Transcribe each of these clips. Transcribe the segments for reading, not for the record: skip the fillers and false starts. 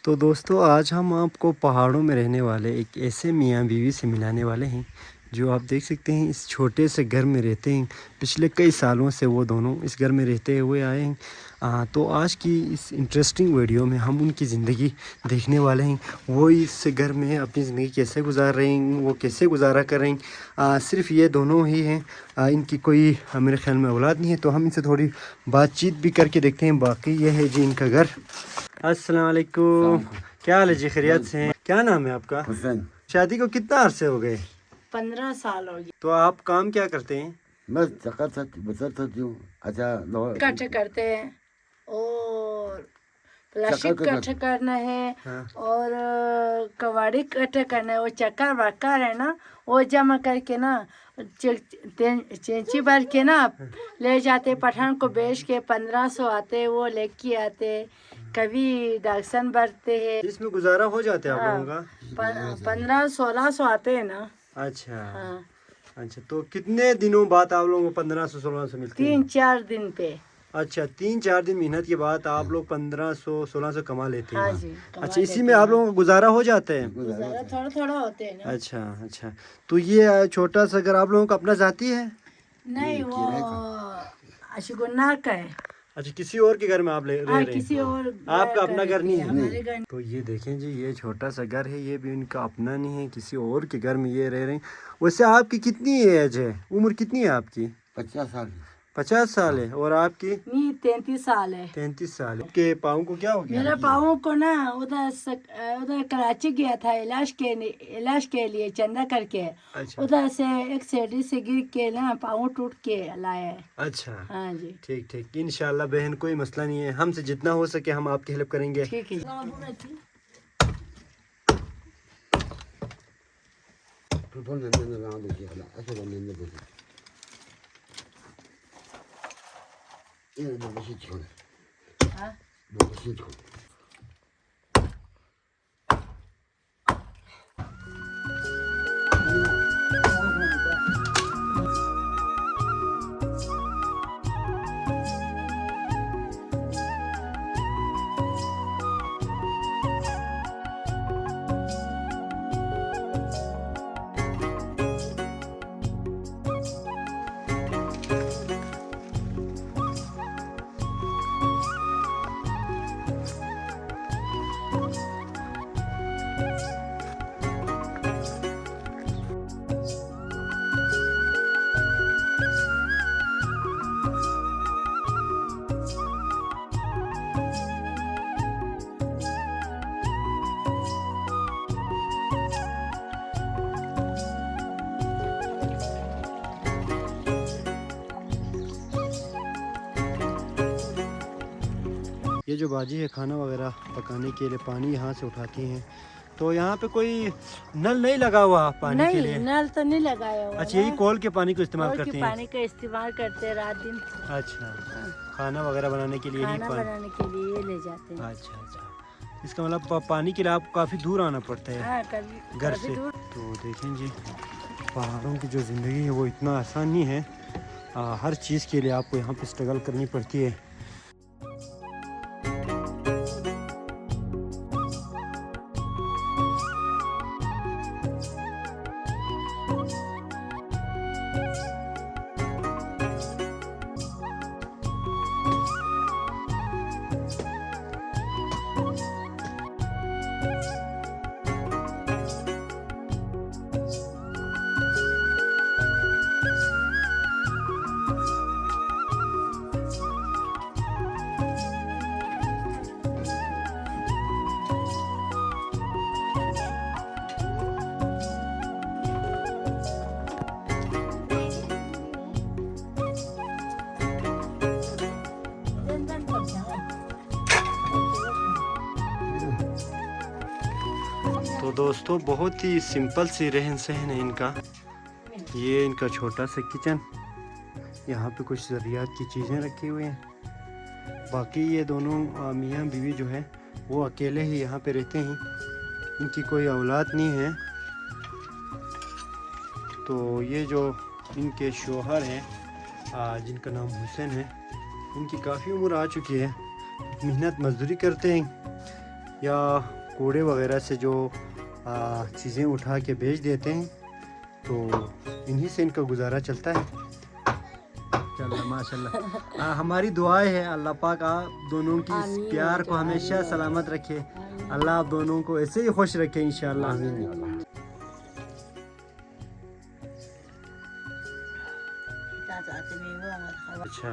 तो दोस्तों आज हम आपको पहाड़ों में रहने वाले एक ऐसे मियाँ बीवी से मिलाने वाले हैं जो आप देख सकते हैं इस छोटे से घर में रहते हैं। पिछले कई सालों से वो दोनों इस घर में रहते हुए आए हैं। तो आज की इस इंटरेस्टिंग वीडियो में हम उनकी ज़िंदगी देखने वाले हैं। वो इस घर में अपनी ज़िंदगी कैसे गुजार रहे हैं, वो कैसे गुजारा कर रहे हैं। सिर्फ ये दोनों ही हैं, इनकी कोई मेरे ख्याल में औलाद नहीं है। तो हम इनसे थोड़ी बातचीत भी करके देखते हैं। बाकी ये है जी इनका घर। अस्सलाम वालेकुम, क्या हाल है जी? खैरियत से हैं? क्या नाम है आपका? हुसैन। शादी को कितना अरसे हो गए? 15 साल हो गए। तो आप काम क्या करते हैं? मैं चक्कर था बचत था हूँ। अच्छा इकट्ठे करते हैं और प्लास्टिक चक्कर इकट्ठे करना है। हाँ। और कबाड़ी इकट्ठे करना है। वो चक्कर वक्कर है ना, वो जमा करके ना चेंची भर के ना ले जाते। पठान को बेच के 1500 आते, वो लेके आते। कभी डॉक्सन भरते हैं। इसमें गुजारा हो जाता है आप लोगों का? 1500-1600 आते हैं ना। अच्छा। हाँ, अच्छा, तो कितने दिनों बाद आप लोगों को 1500-1600 मिलते हैं? 3-4 दिन पे। अच्छा, 3-4 दिन मेहनत के बाद आप लोग 1500-1600 कमा लेते हैं। हाँ जी, अच्छा, इसी में आप लोगों का गुजारा हो जाता है? गुजारा थोड़ा थोड़ा होते हैं ना। अच्छा अच्छा, तो ये छोटा सा घर आप लोगों का अपना जाती है? नहीं, वो अशगुन्ना का है। अच्छा, किसी और के घर में आप रह रहे हैं? किसी और आपका अपना घर नहीं है? हमारे घर। तो ये देखें जी, ये छोटा सा घर है, ये भी उनका अपना नहीं है, किसी और के घर में ये रह रहे हैं। वैसे आपकी कितनी एज है, उम्र कितनी है आपकी? 50 साल 50 साल है। और आपकी? नहीं, 33 साल है। 33 साल है। आपके पाँव को क्या हो गया? मेरे पाँव को ना उधर कराची गया था इलाज के लिए चंदा करके। अच्छा उधर से एक सीढ़ी से गिर के ना पाँव टूट के लाया है। अच्छा, हाँ जी, ठीक ठीक। इंशाल्लाह बहन, कोई मसला नहीं है, हमसे जितना हो सके हम आपकी हेल्प करेंगे। ठीक है। हाँ? ये जो बाजी है खाना वगैरह पकाने के लिए पानी यहाँ से उठाती हैं। तो यहाँ पे कोई नल नहीं लगा हुआ पानी के लिए? नहीं, नल तो नहीं लगाया हुआ। अच्छा, यही कॉल के पानी को इस्तेमाल कल करते के हैं? पानी का इस्तेमाल करते हैं रात दिन। अच्छा, खाना वगैरह बनाने के लिए ही खाना पानी? बनाने के लिए ये ले जाते हैं। अच्छा अच्छा, इसका मतलब पानी के लिए आपको काफ़ी दूर आना पड़ता है? हाँ, कभी घर कभी से? दूर। तो देखें जी, पहाड़ों की जो ज़िंदगी है वो इतना आसान नहीं है। हर चीज़ के लिए आपको यहाँ पे स्ट्रगल करनी पड़ती है। तो दोस्तों बहुत ही सिंपल सी रहन सहन है इनका। ये इनका छोटा सा किचन, यहाँ पे कुछ ज़रूरियात की चीज़ें रखी हुई हैं। बाकी ये दोनों मियाँ बीवी जो है वो अकेले ही यहाँ पे रहते हैं, इनकी कोई औलाद नहीं है। तो ये जो इनके शोहर हैं जिनका नाम हुसैन है, इनकी काफ़ी उम्र आ चुकी है, मेहनत मजदूरी करते हैं या कूड़े वगैरह से जो चीज़ें उठा के बेच देते हैं, तो इन्हीं से इनका गुजारा चलता है। चलो माशाल्लाह। हमारी दुआएं है अल्लाह पाक आप दोनों की इस प्यार को हमेशा सलामत रखे। अल्लाह आप दोनों को ऐसे ही खुश रखे इंशाल्लाह। अच्छा,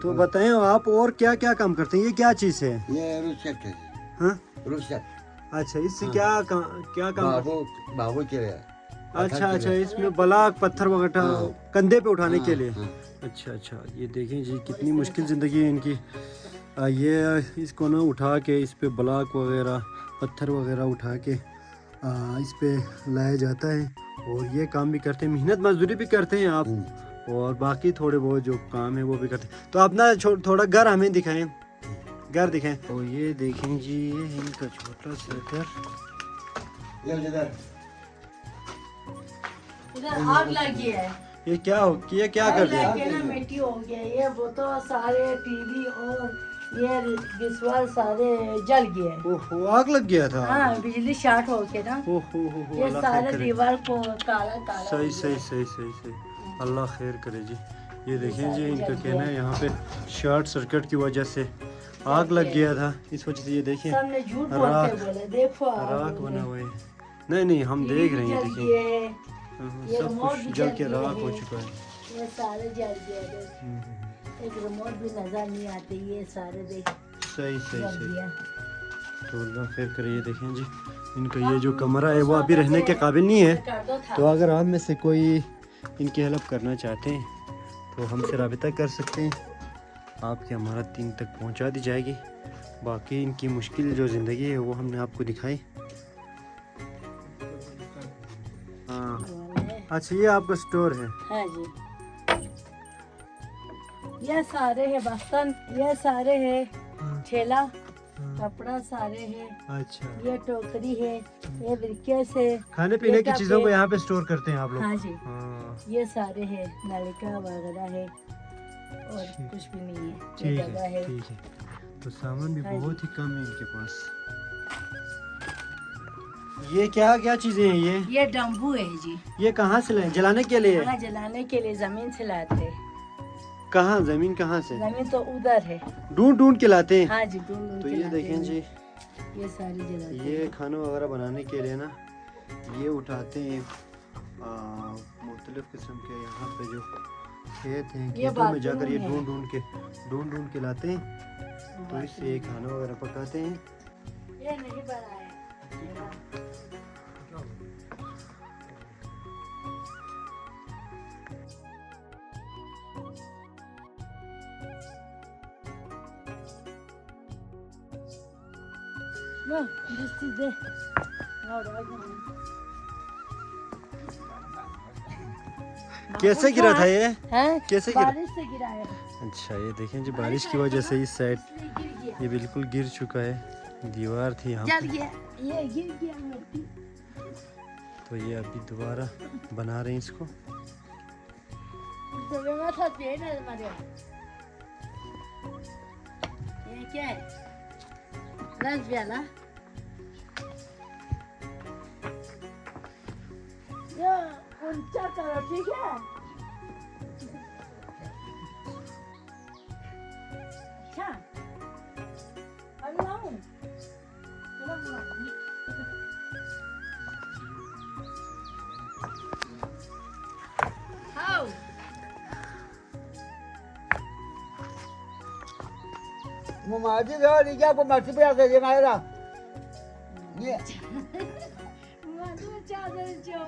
तो बताएं आप और क्या क्या काम करते हैं? ये क्या चीज़ है? ये रुशक है। हाँ? रुशक। अच्छा, इससे क्या काम करते हैं? बाबू के लिए। अच्छा, इसमें ब्लॉक पत्थर वगैरह कंधे पे उठाने के लिए। हाँ। अच्छा, ये देखें जी कितनी मुश्किल ज़िंदगी है इनकी। ये इसको ना उठा के इस पे ब्लॉक वगैरह पत्थर वगैरह उठा के इस पे लाया जाता है, और ये काम भी करते हैं, मेहनत मजदूरी भी करते हैं आप, और बाकी थोड़े बहुत जो काम है वो भी करते हैं। तो अपना थोड़ा घर हमें दिखाएं, घर दिखाएं। और ये देखें जी, ये इनका छोटा सा घर। इधर आग लगी है। ये क्या कर दिया? ना मिट्टी हो गया, ये वो तो सारे टीवी और ये विश्वास सारे जल गए। ओहो, आग लग गया था। हाँ, बिजली शॉर्ट हो के ना ओहो, ये अल्लाह सारे खैर करे। दीवार को काला काला सही हो गया। सही, अल्लाह खैर करे जी। ये देखें जी, इनका कहना है यहाँ पे शॉर्ट सर्किट की वजह से आग लग गया था, इस वजह से ये देखें सबने झूठ बोलते बोले देखो राख बना हुआ है। नहीं हम देख रहे हैं, देखिए ये सब रिमोट कुछ भी जल जल के गया राख है। हो चुका है। ये सारे जल गए, एक रिमोट भी नजर नहीं आते, ये सारे देख सही जल गया। तो अल्लाह खैर करे। ये देखें जी, इनका ये जो कमरा है वो अभी रहने के काबिल नहीं है, कर दो था। तो अगर आप में से कोई इनकी हेल्प करना चाहते हैं तो हमसे रब्ता कर सकते हैं, आपकी अमानत इन तक पहुंचा दी जाएगी। बाकी इनकी मुश्किल जो ज़िंदगी है वो हमने आपको दिखाई। हाँ, अच्छा, ये आपका स्टोर है? हाँ जी, ये सारे है बर्तन, ये सारे है ठेला, कपड़ा सारे है, अच्छा, ये टोकरी है, ये ब्रिकेट है, खाने पीने की चीज़ों को यहाँ पे स्टोर करते हैं आप लोग? हाँ जी, हाँ, ये सारे है नलिका वगैरह है, और कुछ भी नहीं है, ये ठीक जगह है। है। तो सामान भी हाँ जी। बहुत ही कम है इनके पास। ये क्या चीजें हैं ये डम्बू है जी, ये कहाँ से लाए? जलाने के लिए? खाना जलाने के लिए जमीन से लाते हैं। कहाँ? जमीन कहाँ से? जमीन तो उधर है। ढूंढ के लाते हैं? हाँ जी, ढूंढ तो के ये लाते देखें हैं। जी, ये सारी जलाते ये हैं। खाना वगैरह बनाने के लिए ना ये उठाते हैं मुख्तलिफ किस्म के, यहाँ पे जो खेत हैं ये खेतों में जाकर ये बाथरूम ढूंढ के लाते हैं, तो इससे ये खाना वगैरह पकाते हैं। ये नहीं बना है। No, this is there. No, कैसे गिरा था ये? हैं? कैसे गिरा? बारिश से गिरा है। अच्छा, ये देखें जी, बारिश की वजह से इस साइड इसलिए गिर गया। ये बिल्कुल गिर चुका है, दीवार थी यहाँ जल पे, गया, ये गिर गया मिट्टी। तो ये अभी दोबारा बना रहे हैं इसको। तो वे मत हाथ पे ना मारे। ये क्या है? रस वाला। ये ऊंचा करो, ठीक है? अच्छा। अल्लाह। How? Memaji dah, dia pun masih biasa je Maira. Ni, Madu चादर जो